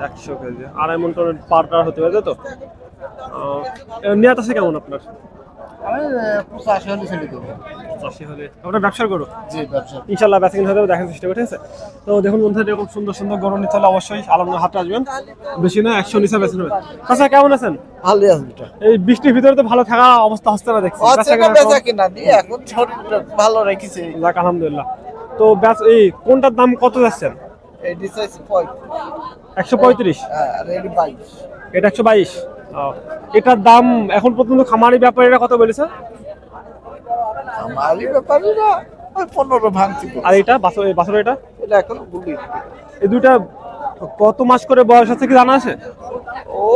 100 KG, 2.5 মণ টনের পারটা হতে পারে, তাই তো? নিয়াত আছে কেমন আপনার? আমি 85 হলে ছেড়ে দেবো। 85 হলে আপনার ব্যবসার গরু? জি, ব্যবসা। ইনশাআল্লাহ বেচাকেনা হয়ে যাবে, দেখার চেষ্টা করে, ঠিক আছে? তো দেখুন বন্ধুরা, এরকম সুন্দর সুন্দর গরু নিতে হলে অবশ্যই আলমনগর হাটে আসবেন। বেশি না 100 নিচে বেচে নেবেন। আচ্ছা, কেমন আছেন? ভালো আছে। এই বৃষ্টির ভিতরে তো ভালো থাকা অবস্থা হচ্ছে না দেখছি। বেচা কিনা নিয়ে এখন শরীরটা ভালো রেখেছে। যাক আলহামদুলিল্লাহ। তো এই কোনটার দাম কত যাচ্ছেন? এই ডিসাইস 135। হ্যাঁ, আর এই 22। এটা 122। এটার দাম এখন পর্যন্ত খামারি ব্যাপারীরা কত বলেছে? আমারই ব্যাপারই না, ওই 15 ভাঙতি। আর এটা বাছুর এটা এখন বলি এই দুইটা কত মাস করে বয়স আছে কি জানা আছে?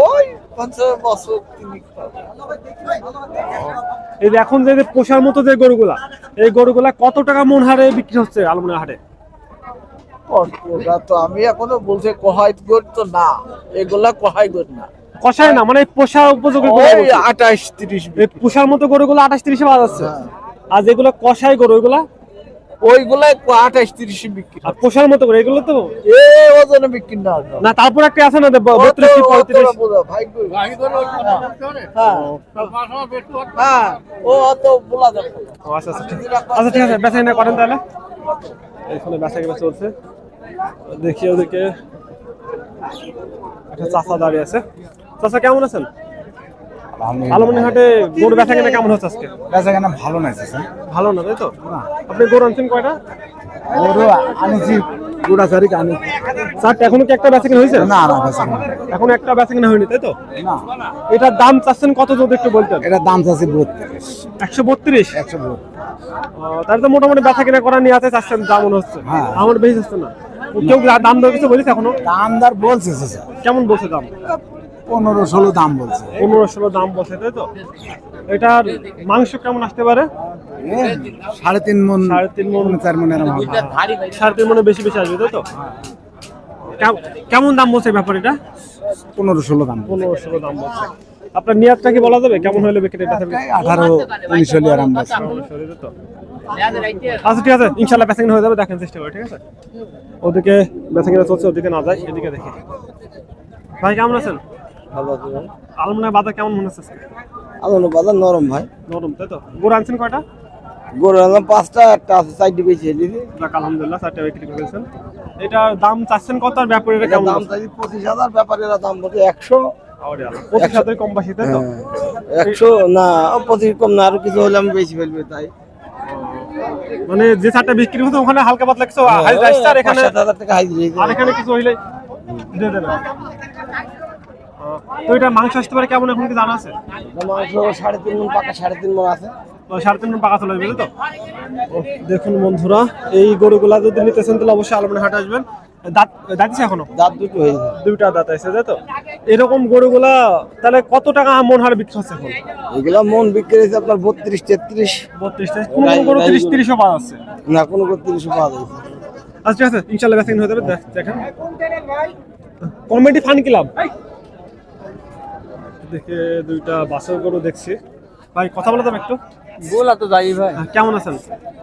ওই 50 বছর তিনি। এই যে এখন যে পোষার মতো যে গরুগুলা, এই গরুগুলা কত টাকা মন হারে বিক্রি হচ্ছে আলমনা হাটে? ওটা তো আমি এখনো বলছি কহাই গোট তো না, এগুলা কহাই গোট না, কষায় না, মানে পোষা উপযোগী গরু ওই বলছি। 28-30। এই পোষার মতো গরুগুলো 28-30 পাওয়া যাচ্ছে। আর যেগুলো কষাই গরু ওইগুলা ওইগুলাই 28-30 বিক্রি। আর পোষার মতো গরু এগুলো তো এ ওজনে বিক্রি না। না, তারপর একটা আছে না 32-35। ভাই কই? হ্যাঁ, হ্যাঁ, ও অত বলা যাবে না। আচ্ছা আচ্ছা, আচ্ছা ঠিক আছে, বেচাকেনা করেন তাহলে। এখানে বেচাকেনা চলছে, দেখি ওদিকে একটা চাচা দাঁড়িয়ে আছে। চাচা কেমন আছেন? আলমনি হাটে গরু বেচাকেনা কেমন হচ্ছে আজকে? বেচাকেনা ভালো নাই স্যার। ভালো না, তাই তো? আপনি গরু আনছেন কয়টা? গরু আনিছি গোটা চারিক আনি। চারটা, এখনো কি একটা বেচাকেনা হয়েছে? না না বেচাকেনা এখন একটা বেচাকেনা হয়নি, তাই তো? না, এটার দাম চাচ্ছেন কত যদি একটু বলতেন? এটা দাম চাচ্ছি 32। 132। 132। তাহলে তো মোটামুটি বেচাকেনা করা নিয়ে আছে, চাচ্ছেন যা মনে হচ্ছে। হ্যাঁ। আমার বেশি হচ্ছে না। কেউ দাম দর কিছু বলেছে এখনো? দামদার বলছে স্যার, কেমন বলছে দাম? 15-16 দাম বলছে। 15-16 দাম বলছে, তাই তো? এটার মাংস কেমন আসতে পারে? 3.5 মণ, 3.5 মণ, 4 মণ এরকম হবে। 3.5 মণে বেশি বেশি আসবে, তাই তো? কেমন দাম বলছে ব্যাপার এটা? 15-16 দাম। 15-16 দাম বলছে। আপনার নিয়াতটা কি বলা যাবে কেমন হলে বিক্রি? 18-19 হলে আরাম আছে। আচ্ছা ঠিক আছে, ইনশাআল্লাহ বেচাকেনা হয়ে যাবে, দেখেন চেষ্টা করে, ঠিক আছে? ওদিকে বেচাকেনা চলছে, ওদিকে না যায়, এদিকে দেখি। ভাই কেমন আছেন? ভালো আছে ভাই। আলমনা বাজার কেমন মনে হচ্ছে আজকে? আলমনা বাজার নরম ভাই। নরম, তাই তো? গরু আনছেন কয়টা? গরু আনলাম 5টা, একটা আছে 4টি বেশি দিদি। যাক আলহামদুলিল্লাহ, 4টা বিক্রি করেছেন। এটার দাম চাচ্ছেন কত আর ব্যাপারীরা কেমন? দাম চাই 25,000, ব্যাপারীরা দাম বলছে 100। 25,000 কম বেশি, তাই তো? 100 না, 25 কম না, আরো কিছু হলে আমি বেশি ফেলবে তাই। মানে যে 4টা বিক্রি হতো ওখানে হালকা পাতলা কিছু হাই রাইস, আর এখানে 5,000 টাকা হাই দিয়ে আর এখানে কিছু হইলে দিয়ে দেবেন। তো এটা মাংস আসতে পারে কেমন এখন কি জানা আছে? মাংস 3.5 মণ, পাকা 3.5 মণ আছে। 3.5 মণ পাকা চলে যাবে, তো? দেখুন বন্ধুরা, এই গরুগুলা যদি নিতেছেন তাহলে অবশ্যই আলমনা হাটে আসবেন। দাঁত দাঁতিছে এখনো? দাঁত দুটো হয়েছে। দুইটা দাঁত আছে, তাই তো? এরকম গরুগুলা তাহলে কত টাকা মন হারে বিক্রি হচ্ছে এখন? এগুলা মন বিক্রি হয়েছে আপনার 32-33। 32, কোন গরু 30-30 পাওয়া যাচ্ছে না, কোনো 32 পাওয়া যায়। আচ্ছা ঠিক আছে, ইনশাআল্লাহ বেচাকেনা হয়ে যাবে, দেখেন। কমিটি ফান ক্লাব দেখে দুইটা বাছুর গরু দেখছি। ভাই কথা বলে দেন একটু। বলা তো যাই ভাই। কেমন আছেন?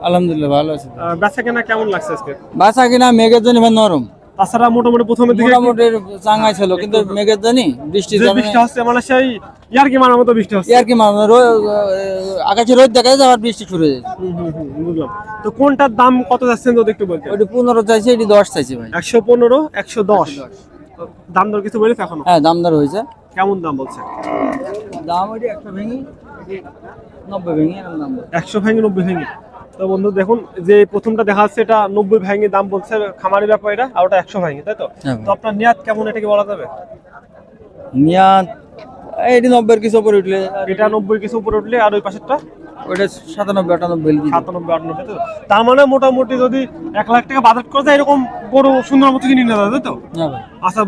আলহামদুলিল্লাহ ভালো আছে। বেচাকেনা কেমন লাগছে আজকে? বাসা কিনা মেঘের জন্য এবার নরম, তাছাড়া মোটামুটি প্রথমের দিকে মোটামুটি চাঙ্গাই ছিল, কিন্তু মেঘের জন্য বৃষ্টির যে কারণে বৃষ্টি হচ্ছে, মানে সেই ইয়ার কি মারার মতো বৃষ্টি হচ্ছে। আর কি আকাশে রোদ দেখা যায়, আবার বৃষ্টি শুরু হয়ে যায়। বুঝলাম। তো কোনটার দাম কত যাচ্ছেন যদি একটু বলতেন? ওইটি 15 চাইছে, এটি 10 চাইছে ভাই। 115, 110। দাম দর কিছু বলেছে এখনো? হ্যাঁ, দামদার হয়েছে। কেমন দাম বলছে? দাম ওইটি 100 ভেঙে 90 ভেঙে এরকম দাম। 100 ভেঙে 90 ভেঙে। তো বন্ধু দেখুন, যে প্রথমটা দেখা যাচ্ছে এটা 90 ভেঙে দাম বলছে খামারি ব্যাপারীরা, আর ওটা 100 ভেঙে, তাই তো? তো আপনার নিয়াত কেমন, এটা কি বলা যাবে? নিয়াত এটি 90 কিছু উপরে উঠলে, এটা 90 কিছু উপরে উঠলে, আর ওই পাশেরটা ওইটা 97-98 97-98, তাই তো? তার মানে মোটামুটি যদি 1 লাখ টাকা বাজেট করে যায়, এরকম গরু সুন্দর মতো কিনে নিয়ে যাবে, তাই তো? হ্যাঁ ভাই। আচ্ছা।